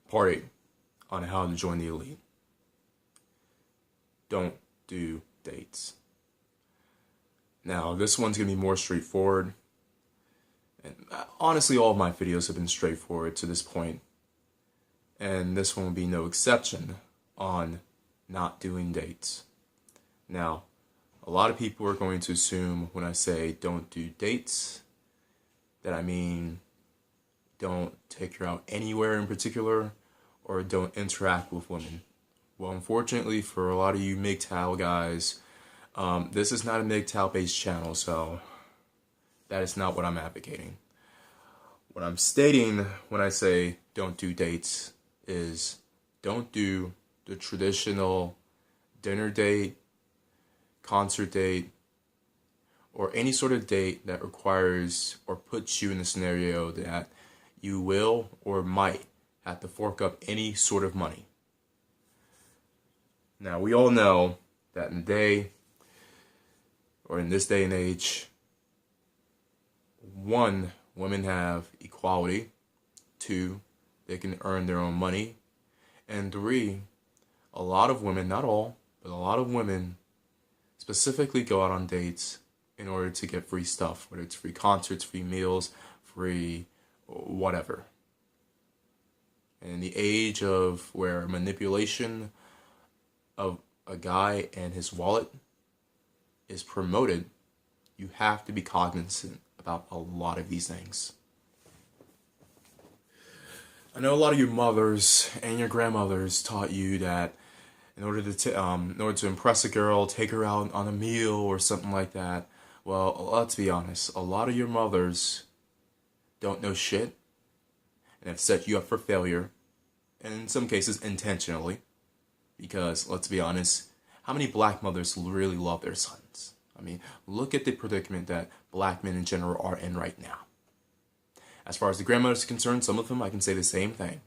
Part 8 on how to join the elite. Don't do dates. Now, this one's going to be more straightforward. And honestly, all of my videos have been straightforward to this point. And this one will be no exception on not doing dates. Now, a lot of people are going to assume when I say don't do dates, that I mean don't take her out anywhere in particular, or don't interact with women. Well, unfortunately for a lot of you MGTOW guys, this is not a MGTOW based channel, so that is not what I'm advocating. What I'm stating when I say don't do dates is don't do the traditional dinner date, concert date, or any sort of date that requires or puts you in a scenario that you will or might have to fork up any sort of money. Now, we all know that in this day and age, 1, women have equality. 2, they can earn their own money. And 3, a lot of women, not all, but a lot of women specifically go out on dates in order to get free stuff, whether it's free concerts, free meals, free whatever. And in the age of where manipulation of a guy and his wallet is promoted, you have to be cognizant about a lot of these things. I know a lot of your mothers and your grandmothers taught you that in order to impress a girl, take her out on a meal or something like that. Well, let's be honest, a lot of your mothers don't know shit and have set you up for failure, and in some cases intentionally, because let's be honest, how many black mothers really love their sons? I mean, look at the predicament that black men in general are in right now. As far as the grandmothers are concerned, some of them I can say the same thing,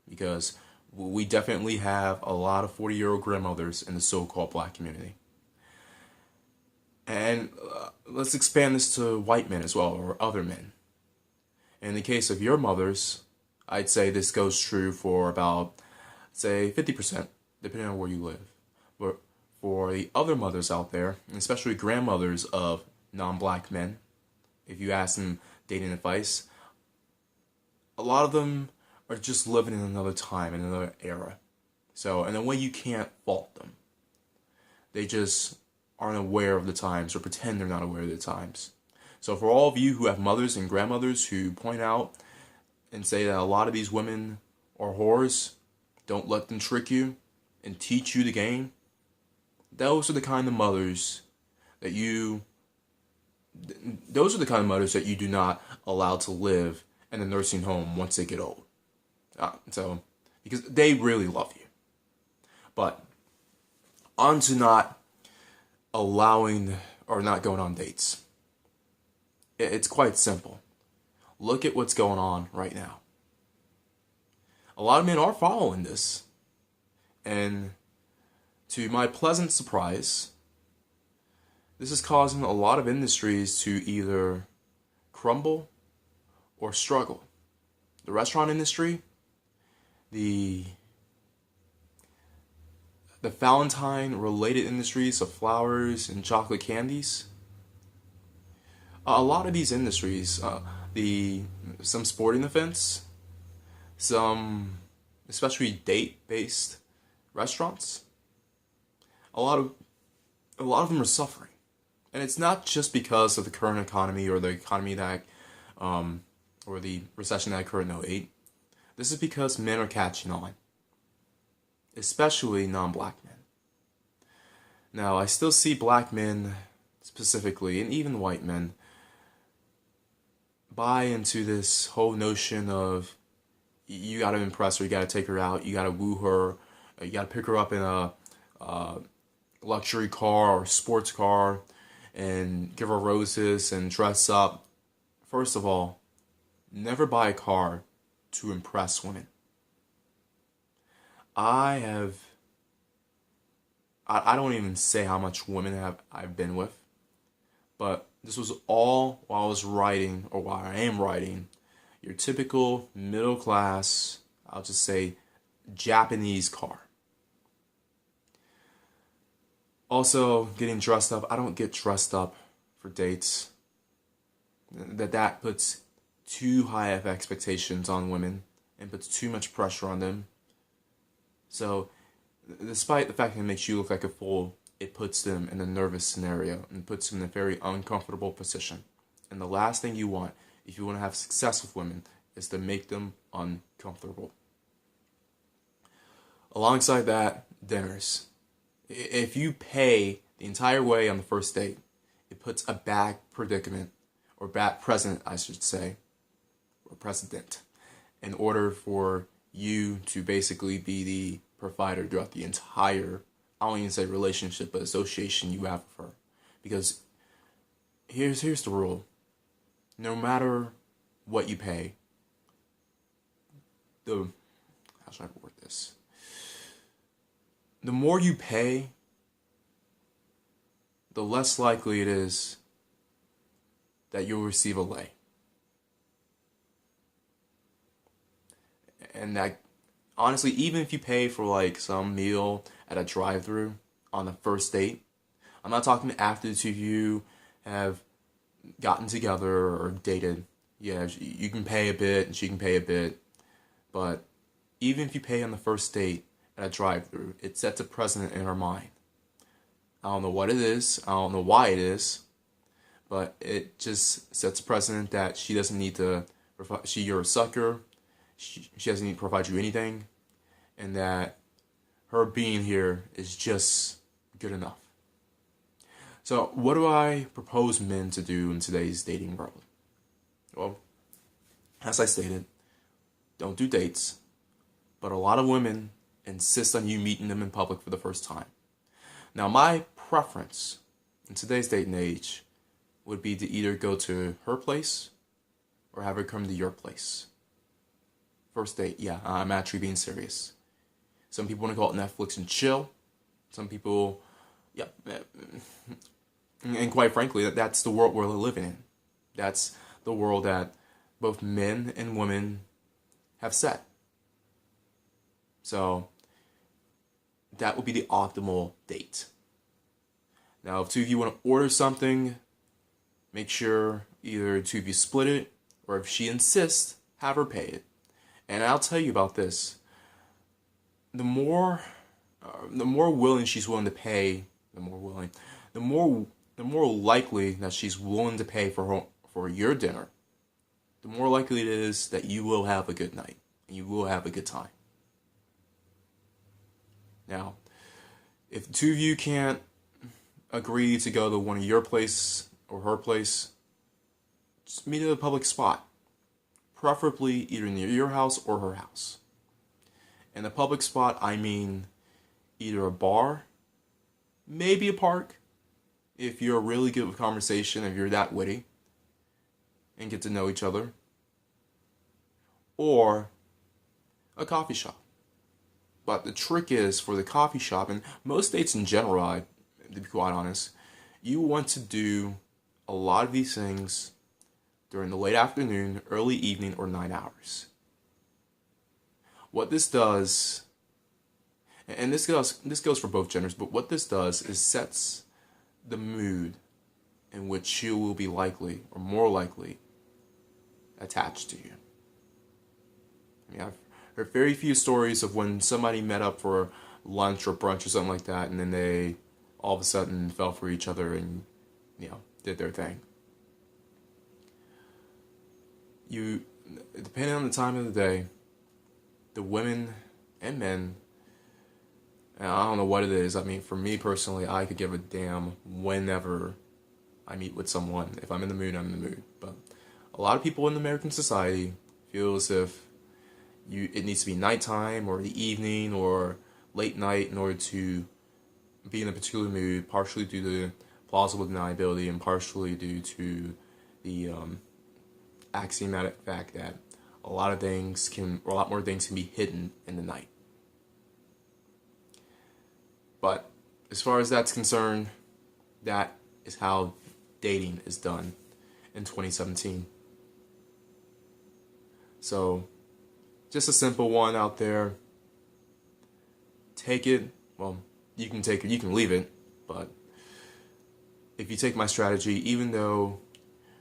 because we definitely have a lot of 40-year-old grandmothers in the so-called black community. And let's expand this to white men as well, or other men. In the case of your mothers, I'd say this goes true for about, say, 50%, depending on where you live. But for the other mothers out there, and especially grandmothers of non-black men, if you ask them dating advice, a lot of them are just living in another time, in another era. So, in a way, you can't fault them. They just aren't aware of the times, or pretend they're not aware of the times. So for all of you who have mothers and grandmothers who point out and say that a lot of these women are whores, don't let them trick you and teach you the game, those are the kind of mothers that you do not allow to live in a nursing home once they get old. Because they really love you. But on to not allowing or not going on dates. It's quite simple. Look at what's going on right now. A lot of men are following this. And to my pleasant surprise, this is causing a lot of industries to either crumble or struggle. The restaurant industry, the Valentine-related industries of flowers and chocolate candies. A lot of these industries, some sporting events, some especially date-based restaurants, a lot of them are suffering, and it's not just because of the current economy or the economy that, or the recession that occurred in '08. This is because men are catching on, especially non-black men. Now, I still see black men specifically, and even white men, buy into this whole notion of you gotta impress her, you gotta take her out, you gotta woo her, you gotta pick her up in a luxury car or sports car and give her roses and dress up. First of all, never buy a car to impress women. I don't even say how much women I've been with, but this was all while I was writing, or while I am writing, your typical middle class I'll just say Japanese car. Also, getting dressed up. I don't get dressed up for dates. That puts too high of expectations on women and puts too much pressure on them. So, despite the fact that it makes you look like a fool, it puts them in a nervous scenario and puts them in a very uncomfortable position. And the last thing you want, if you want to have success with women, is to make them uncomfortable. Alongside that, dinners. If you pay the entire way on the first date, it puts a bad predicament, or bad precedent, I should say, or precedent, in order for you to basically be the provider throughout the entire, I don't even say relationship, but association you have with her. Because here's the rule. No matter what you pay, how should I word this? The more you pay, the less likely it is that you'll receive a lay. And that, honestly, even if you pay for like some meal at a drive-thru on the first date, I'm not talking after the two of you have gotten together or dated. Yeah, you can pay a bit and she can pay a bit. But even if you pay on the first date at a drive-thru, it sets a precedent in her mind. I don't know what it is. I don't know why it is. But it just sets a precedent that she doesn't need to, you're a sucker. She doesn't need to provide you anything. And that her being here is just good enough. So what do I propose men to do in today's dating world? Well, as I stated, don't do dates. But a lot of women insist on you meeting them in public for the first time. Now, my preference in today's dating age would be to either go to her place or have her come to your place. First date, yeah, I'm actually being serious. Some people want to call it Netflix and chill. Some people, yeah, and quite frankly, that's the world we're living in. That's the world that both men and women have set. So, that would be the optimal date. Now, if two of you want to order something, make sure either two of you split it, or if she insists, have her pay it. And I'll tell you about this. The more willing she's willing to pay, the more likely that she's willing to pay for your dinner, the more likely it is that you will have a good night and you will have a good time. Now, if the two of you can't agree to go to one of your place or her place, just meet at a public spot. Preferably either near your house or her house. And the public spot, I mean either a bar, maybe a park, if you're really good with conversation, if you're that witty, and get to know each other, or a coffee shop. But the trick is, for the coffee shop, and most dates in general, to be quite honest, you want to do a lot of these things during the late afternoon, early evening, or night hours. What this does, and this goes for both genders, but what this does is sets the mood in which you will be likely, or more likely, attached to you. I mean, I've heard very few stories of when somebody met up for lunch or brunch or something like that, and then they all of a sudden fell for each other and, did their thing. Depending on the time of the day, the women and men, and I don't know what it is. I mean, for me personally, I could give a damn whenever I meet with someone. If I'm in the mood, I'm in the mood. But a lot of people in American society feel as if it needs to be nighttime or the evening or late night in order to be in a particular mood, partially due to plausible deniability and partially due to the axiomatic fact that a lot more things can be hidden in the night. But as far as that's concerned, that is how dating is done in 2017. So just a simple one out there. Take it. Well, you can take it, you can leave it, but if you take my strategy, even though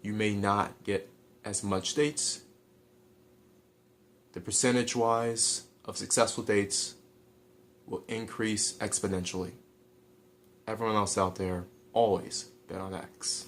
you may not get as much dates, the percentage-wise of successful dates will increase exponentially. Everyone else out there, always bet on X.